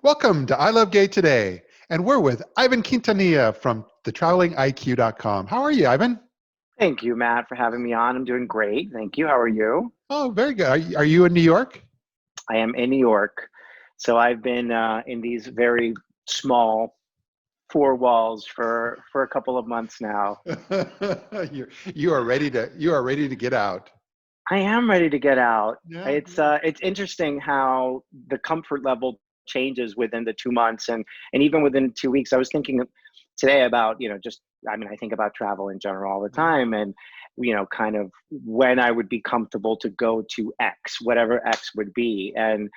Welcome to ILoveGay today, and we're with Ivan Quintanilla from thetravelingiq.com. How are you, Ivan? Thank you, Matt, for having me on. I'm doing great. Thank you. How are you? Oh, very good. Are you in New York? I am in New York. So I've been in these very small four walls for a couple of months now. you are ready to get out. I am ready to get out. Yeah, It's interesting how the comfort level changes within the 2 months and even within 2 weeks. I was thinking today about, just I think about travel in general all the time and kind of when I would be comfortable to go to X, whatever X would be. And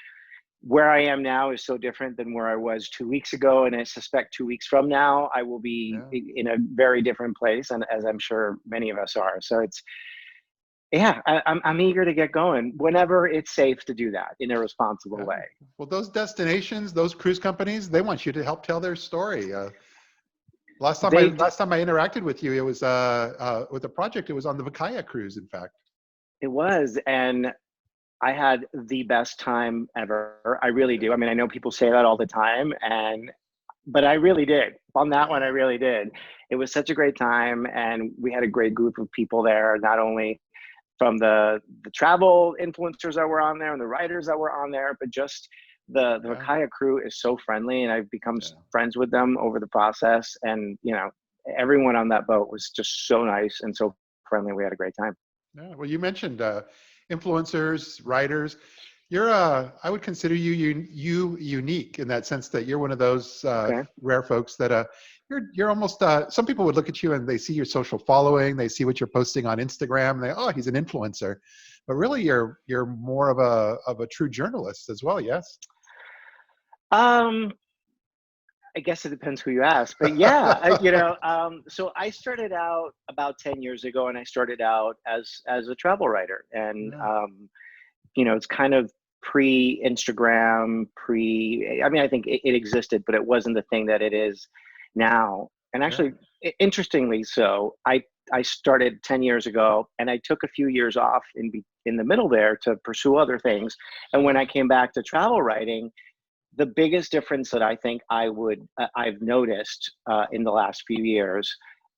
where I am now is so different than where I was 2 weeks ago. And I suspect 2 weeks from now, I will be yeah, in a very different place. And as I'm sure many of us are. So yeah, I'm eager to get going whenever it's safe to do that in a responsible yeah. way. Well, those destinations, those cruise companies, they want you to help tell their story. Last time I They last time I interacted with you, it was with a project. It was on the Vacaya cruise, in fact. It was, and I had the best time ever. I really do. I know people say that all the time, but I really did. On that one, I really did. It was such a great time, and we had a great group of people there, not only from the travel influencers that were on there and the writers that were on there, but just the Yeah, Vacaya crew is so friendly, and I've become yeah. friends with them over the process. And everyone on that boat was just so nice and so friendly. We had a great time. Yeah, well, you mentioned influencers, writers. I would consider you unique in that sense that you're one of those Okay. rare folks that you're almost. Some people would look at you and they see your social following, they see what you're posting on Instagram, and oh, he's an influencer, but really you're more of a true journalist as well. Yes. Um, I guess it depends who you ask, but yeah, so I started out about 10 years ago, and I started out as a travel writer, and Yeah, it's kind of pre-Instagram, I think it existed, but it wasn't the thing that it is now. And yeah, actually, interestingly, so I started 10 years ago, and I took a few years off in the middle there to pursue other things. And when yeah, I came back to travel writing, the biggest difference that I think I've noticed in the last few years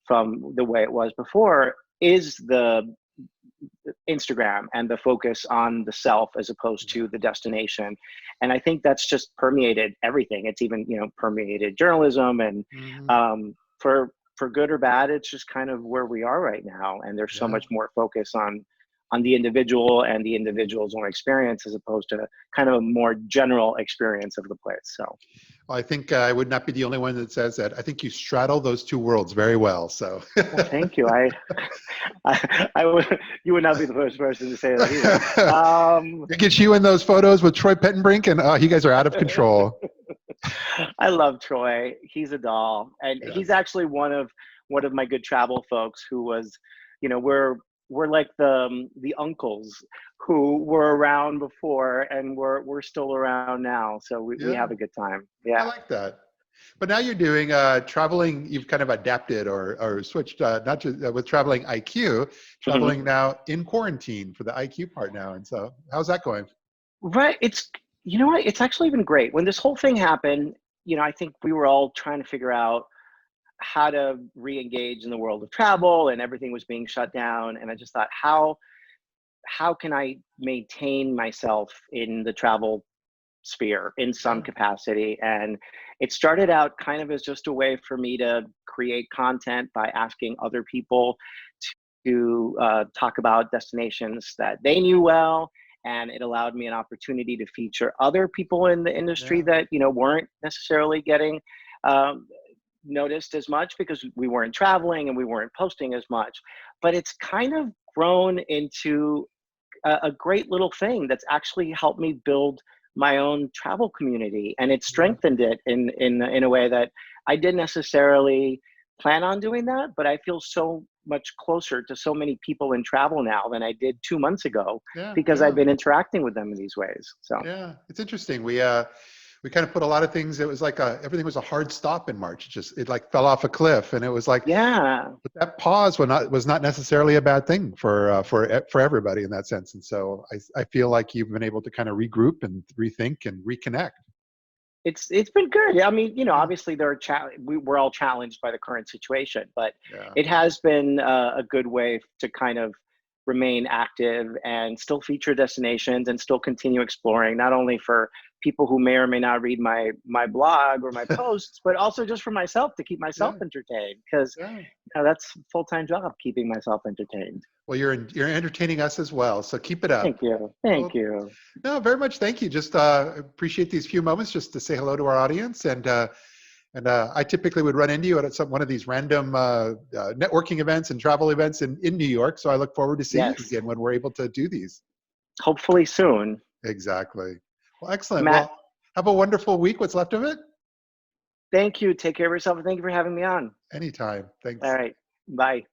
from the way it was before is the Instagram and the focus on the self as opposed yeah. to the destination. And I think that's just permeated everything. It's even, permeated journalism, and Hmm. for good or bad, it's just kind of where we are right now. And there's so Yeah. much more focus on the individual and the individual's own experience as opposed to kind of a more general experience of the place. So Well, I think I would not be the only one that says that. I think you straddle those two worlds very well. So. well, thank you. I would, you would not be the first person to say that either. It gets you in those photos with Troy Petenbrink, and you guys are out of control. I love Troy. He's a doll, and Yeah, he's actually one of my good travel folks who was, we're like the uncles who were around before, and we're still around now. So we yeah, have a good time. I Yeah. like that. But now you're doing traveling. You've kind of adapted or switched, not just with traveling IQ, Mhm. traveling now in quarantine for the IQ part now. And so, how's that going? Right. You know what? It's actually been great. When this whole thing happened, I think we were all trying to figure out how to re-engage in the world of travel, and everything was being shut down. And I just thought, how can I maintain myself in the travel sphere in some Yeah, capacity? And it started out kind of as just a way for me to create content by asking other people to talk about destinations that they knew well. And it allowed me an opportunity to feature other people in the industry yeah, that weren't necessarily getting um, noticed as much because we weren't traveling and we weren't posting as much. But it's kind of grown into a great little thing that's actually helped me build my own travel community, and it yeah. strengthened it in a way that I didn't necessarily plan on doing that. But I feel so much closer to so many people in travel now than I did 2 months ago Yeah, because I've yeah, been interacting with them in these ways. So yeah. It's interesting. We kind of put a lot of things. It was like everything was a hard stop in March. It like fell off a cliff, and it was like, yeah. but that pause was not necessarily a bad thing for everybody in that sense. And so I feel like you've been able to kind of regroup and rethink and reconnect. It's been good. I mean, Yeah. obviously we're all challenged by the current situation, but Yeah. it has been a good way to kind of remain active and still feature destinations and still continue exploring, not only for people who may or may not read my blog or my posts, but also just for myself to keep myself Yeah. entertained, because Yeah. that's a full-time job, keeping myself entertained. Well, you're entertaining us as well, so keep it up. Thank you. Thank Well, you. no, very much. Thank you. Just appreciate these few moments just to say hello to our audience. And I typically would run into you at one of these random networking events and travel events in New York. So I look forward to seeing you Yes. again when we're able to do these. Hopefully soon. Exactly. Well, excellent. Matt, Well, have a wonderful week. What's left of it? thank you. Take care of yourself, and thank you for having me on. Anytime. All Thanks. right. Bye.